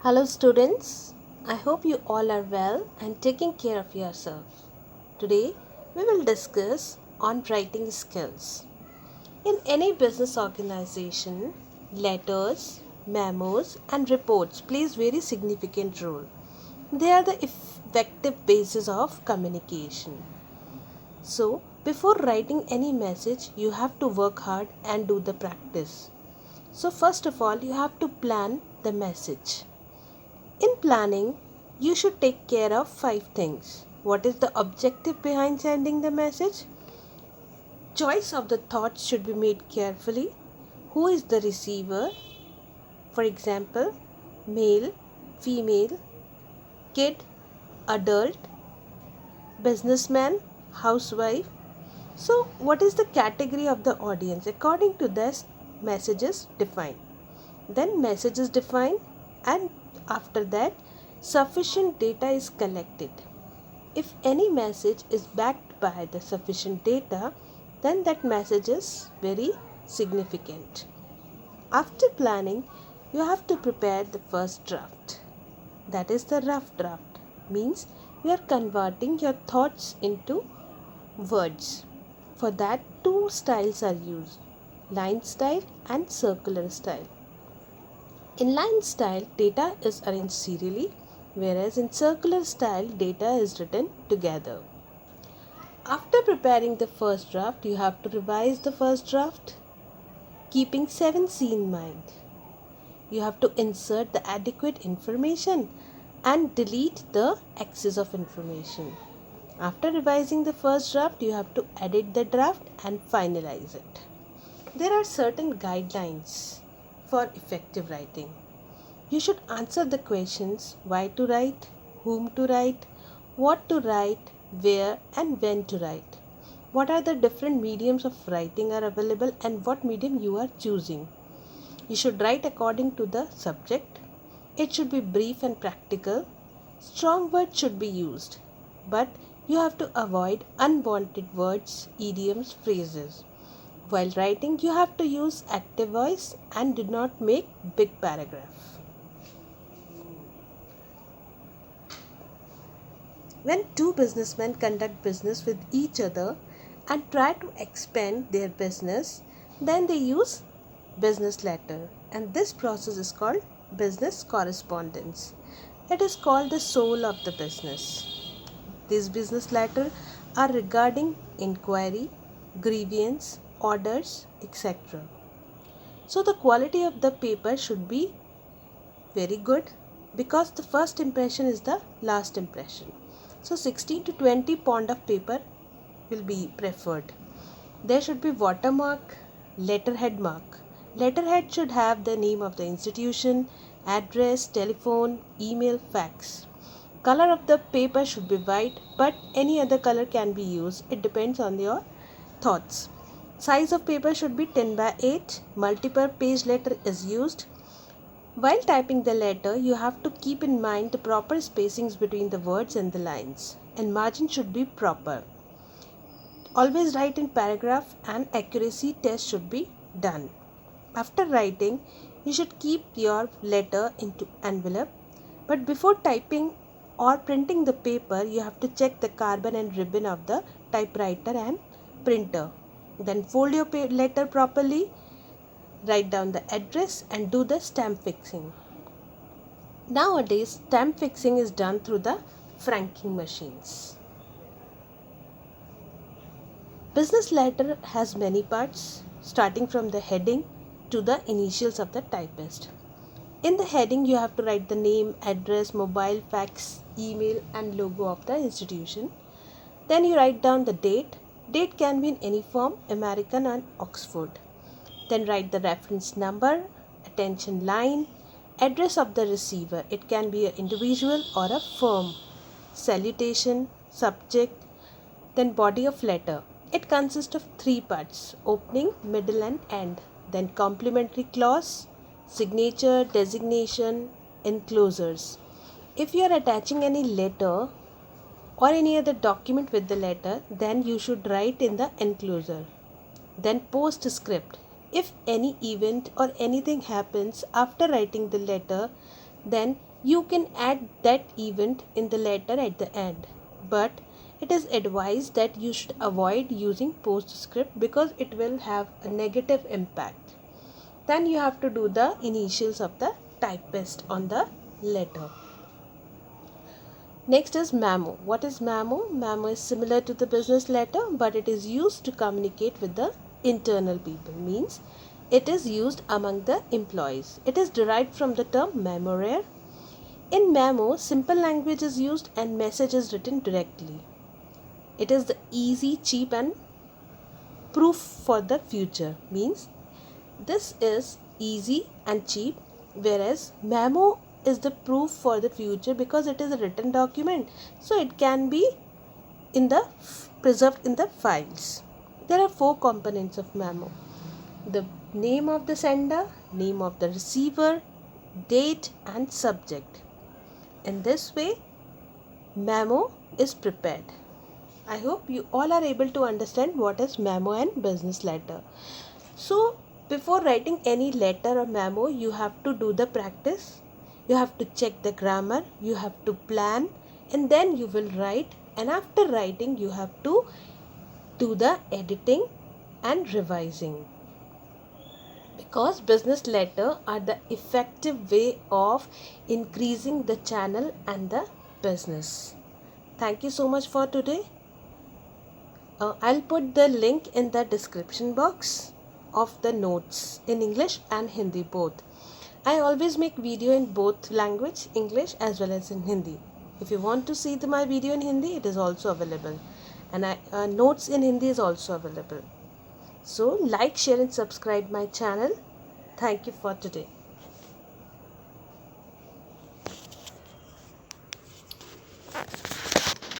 Hello, students. I hope you all are well and taking care of yourself. Today, we will discuss on writing skills. In any business organization, letters, memos, and reports plays very significant role. They are the effective basis of communication. So, before writing any message, you have to work hard and do the practice. So, first of all, you have to plan the message. In planning, you should take care of five things. What is the objective behind sending the message? Choice of the thoughts should be made carefully. Who is the receiver? For example, male, female, kid, adult, businessman, housewife. So, what is the category of the audience? According to this, message is defined. Then, message is defined, and after that, sufficient data is collected. If any message is backed by the sufficient data, then that message is very significant. After planning, you have to prepare the first draft. That is the rough draft. Means you are converting your thoughts into words. For that, two styles are used: line style and circular style. In line style, data is arranged serially, whereas in circular style, data is written together. After preparing the first draft, you have to revise the first draft, keeping 7C in mind. You have to insert the adequate information and delete the excess of information. After revising the first draft, you have to edit the draft and finalize it. There are certain guidelines for effective writing. You should answer the questions: why to write, whom to write, what to write, where and when to write. What are the different mediums of writing are available and what medium you are choosing. You should write according to the subject. It should be brief and practical. Strong words should be used, but you have to avoid unwanted words, idioms, phrases. While writing, you have to use active voice and do not make big paragraph. When two businessmen conduct business with each other and try to expand their business, then they use business letter, and this process is called business correspondence. It is called the soul of the business. These business letters are regarding inquiry, grievance, orders, etc. So the quality of the paper should be very good, because the first impression is the last impression. So 16 to 20 pound of paper will be preferred. There should be watermark, letterhead mark. Letterhead should have the name of the institution, address, telephone, email, fax. Color of the paper should be white, but any other color can be used. It depends on your thoughts. Size of paper should be 10 by 8. Multiple page letter is used. While typing the letter, you have to keep in mind the proper spacings between the words and the lines, and margin should be proper. Always write in paragraph and accuracy test should be done. After writing, you should keep your letter into envelope, but before typing or printing the paper, you have to check the carbon and ribbon of the typewriter and printer. Then fold your letter properly, write down the address and do the stamp fixing. Nowadays, stamp fixing is done through the franking machines. Business letter has many parts, starting from the heading to the initials of the typist. In the heading, you have to write the name, address, mobile, fax, email and logo of the institution. Then you write down the date. Date can be in any form, American and Oxford. Then write the reference number, attention line, address of the receiver. It can be an individual or a firm. Salutation, subject, then body of letter. It consists of three parts: opening, middle and end. Then complimentary clause, signature, designation, enclosures. If you are attaching any letter or any other document with the letter, then you should write in the enclosure. Then postscript. If any event or anything happens after writing the letter, then you can add that event in the letter at the end. But it is advised that you should avoid using postscript because it will have a negative impact. Then you have to do the initials of the typist on the letter. Next is memo. What is memo? Memo is similar to the business letter, but it is used to communicate with the internal people. Means it is used among the employees. It is derived from the term memorare. In memo, simple language is used and message is written directly. It is the easy, cheap and proof for the future. Means this is easy and cheap, whereas memo is the proof for the future because it is a written document, so it can be preserved in the files. There are 4 components of memo: the name of the sender, name of the receiver, date and subject. In this way, memo is prepared. I hope you all are able to understand what is memo and business letter. So before writing any letter or memo, you have to do the practice. You have to check the grammar, you have to plan, and then you will write. And after writing, you have to do the editing and revising. Because business letter are the effective way of increasing the channel and the business. Thank you so much for today. I'll put the link in the description box of the notes in English and Hindi both. I always make video in both language, English as well as in Hindi. If you want to see my video in Hindi, it is also available, and notes in Hindi is also available. So like, share and subscribe my channel. Thank you for today.